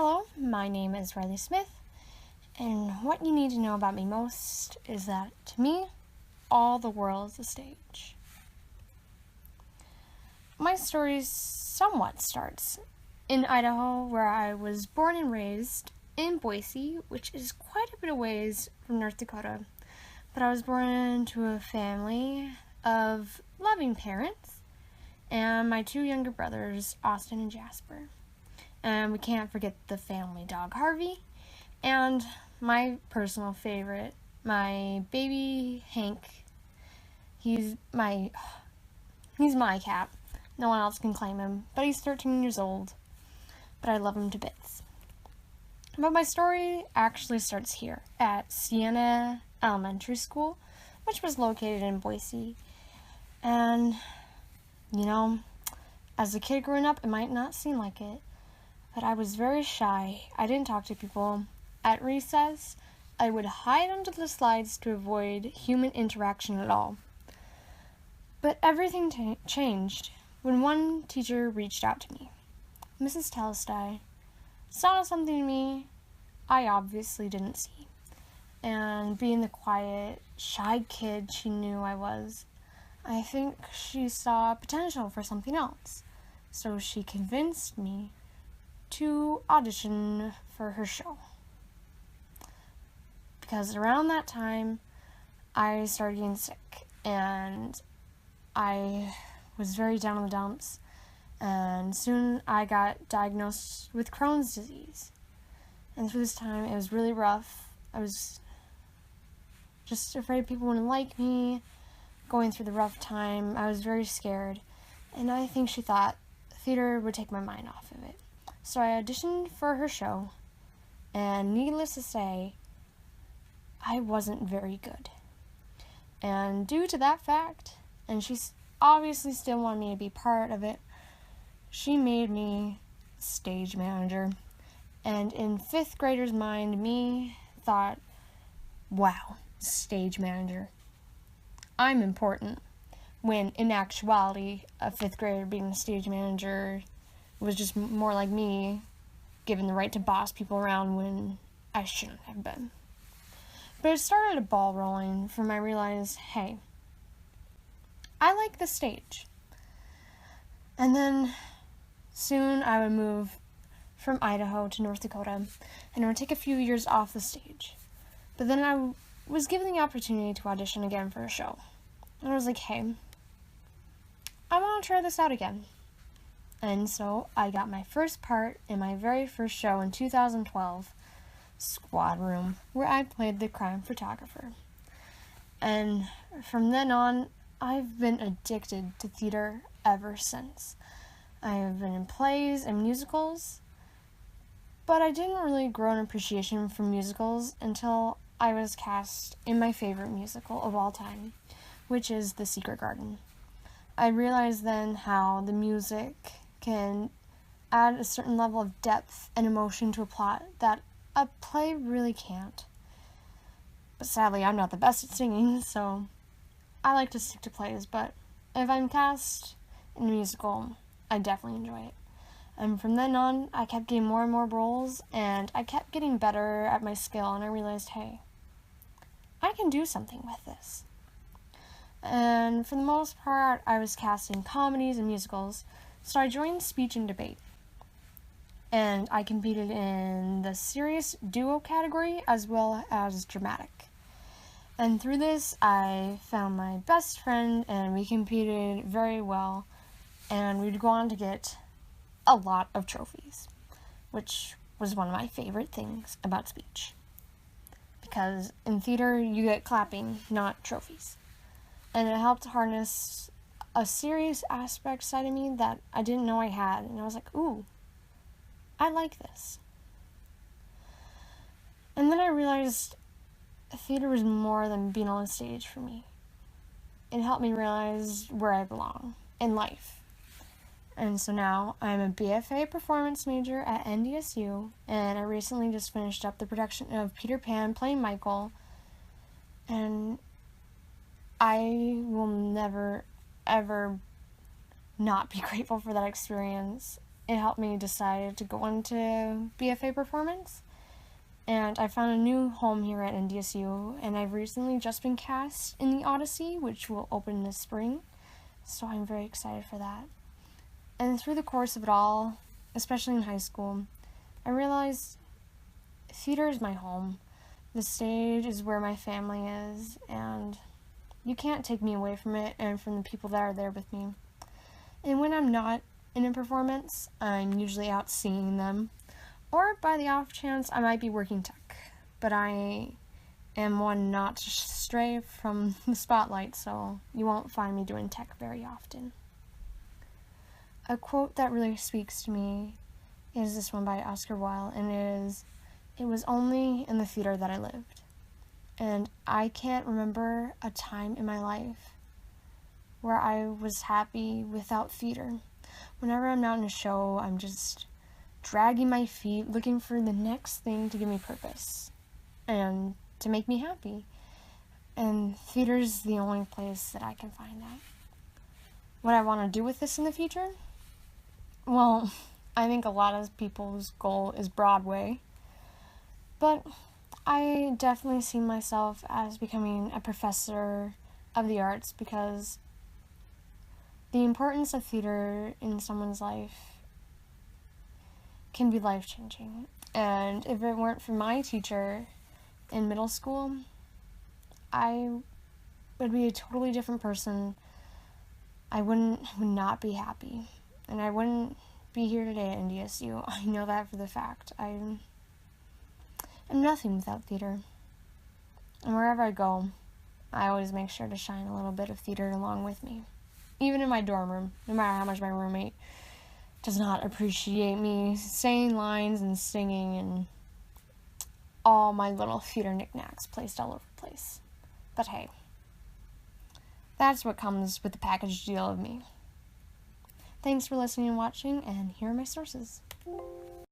Hello, my name is Riley Smith, and what you need to know about me most is that, to me, all the world is a stage. My story somewhat starts in Idaho, where I was born and raised in Boise, which is quite a bit of ways from North Dakota. But I was born into a family of loving parents, and my two younger brothers, Austin and Jasper. And we can't forget the family dog, Harvey, and my personal favorite, my baby Hank. He's my cat. No one else can claim him, but he's 13 years old. But I love him to bits. But my story actually starts here at Sienna Elementary School, which was located in Boise. And, as a kid growing up, it might not seem like it, but I was very shy. I didn't talk to people. At recess, I would hide under the slides to avoid human interaction at all. But everything changed when one teacher reached out to me. Mrs. Telestai saw something in me I obviously didn't see. And being the quiet, shy kid she knew I was, I think she saw potential for something else. So she convinced me to audition for her show. Because around that time, I started getting sick, and I was very down in the dumps, and soon I got diagnosed with Crohn's disease. And through this time, it was really rough. I was just afraid people wouldn't like me, going through the rough time. I was very scared, and I think she thought theater would take my mind off of it. So I auditioned for her show, and needless to say, I wasn't very good. And due to that fact, and she obviously still wanted me to be part of it, she made me stage manager. And in 5th graders' mind, me thought, wow, stage manager, I'm important. When in actuality, a 5th grader being a stage manager was just more like me given the right to boss people around when I shouldn't have been. But it started a ball rolling from I realized, hey, I like the stage. And then soon I would move from Idaho to North Dakota, and it would take a few years off the stage. But then I was given the opportunity to audition again for a show. And I was like, hey, I want to try this out again. And so I got my first part in my very first show in 2012, Squad Room, where I played the crime photographer. And from then on, I've been addicted to theater ever since. I have been in plays and musicals, but I didn't really grow an appreciation for musicals until I was cast in my favorite musical of all time, which is The Secret Garden. I realized then how the music can add a certain level of depth and emotion to a plot that a play really can't. But sadly, I'm not the best at singing, so I like to stick to plays, but if I'm cast in a musical, I definitely enjoy it. And from then on, I kept getting more and more roles, and I kept getting better at my skill, and I realized, hey, I can do something with this. And for the most part, I was cast in comedies and musicals, so I joined speech and debate. And I competed in the serious duo category as well as dramatic. And through this, I found my best friend, and we competed very well, and we'd go on to get a lot of trophies, which was one of my favorite things about speech. Because in theater, you get clapping, not trophies. And it helped harness a serious aspect side of me that I didn't know I had. And I was like, ooh, I like this. And then I realized theater was more than being on a stage for me. It helped me realize where I belong in life. And so now I'm a BFA performance major at NDSU, and I recently just finished up the production of Peter Pan playing Michael, and I will never, ever not be grateful for that experience. it helped me decide to go into BFA performance. And I found a new home here at NDSU, and I've recently just been cast in the Odyssey, which will open this spring. So I'm very excited for that. And through the course of it all, especially in high school, I realized theater is my home. The stage is where my family is, and you can't take me away from it and from the people that are there with me. And when I'm not in a performance, I'm usually out singing them, or by the off chance, I might be working tech. But I am one not to stray from the spotlight, so you won't find me doing tech very often. A quote that really speaks to me is this one by Oscar Wilde, and it is, "It was only in the theater that I lived." And I can't remember a time in my life where I was happy without theater. Whenever I'm not in a show, I'm just dragging my feet, looking for the next thing to give me purpose and to make me happy. And theater's the only place that I can find that. What I want to do with this in the future? Well, I think a lot of people's goal is Broadway, but I definitely see myself as becoming a professor of the arts, because the importance of theater in someone's life can be life-changing. And if it weren't for my teacher in middle school, I would be a totally different person. I would not be happy, and I wouldn't be here today at NDSU. I know that for the fact. I'm nothing without theater. And wherever I go, I always make sure to shine a little bit of theater along with me. Even in my dorm room, no matter how much my roommate does not appreciate me saying lines and singing and all my little theater knickknacks placed all over the place. But hey, that's what comes with the package deal of me. Thanks for listening and watching, and here are my sources.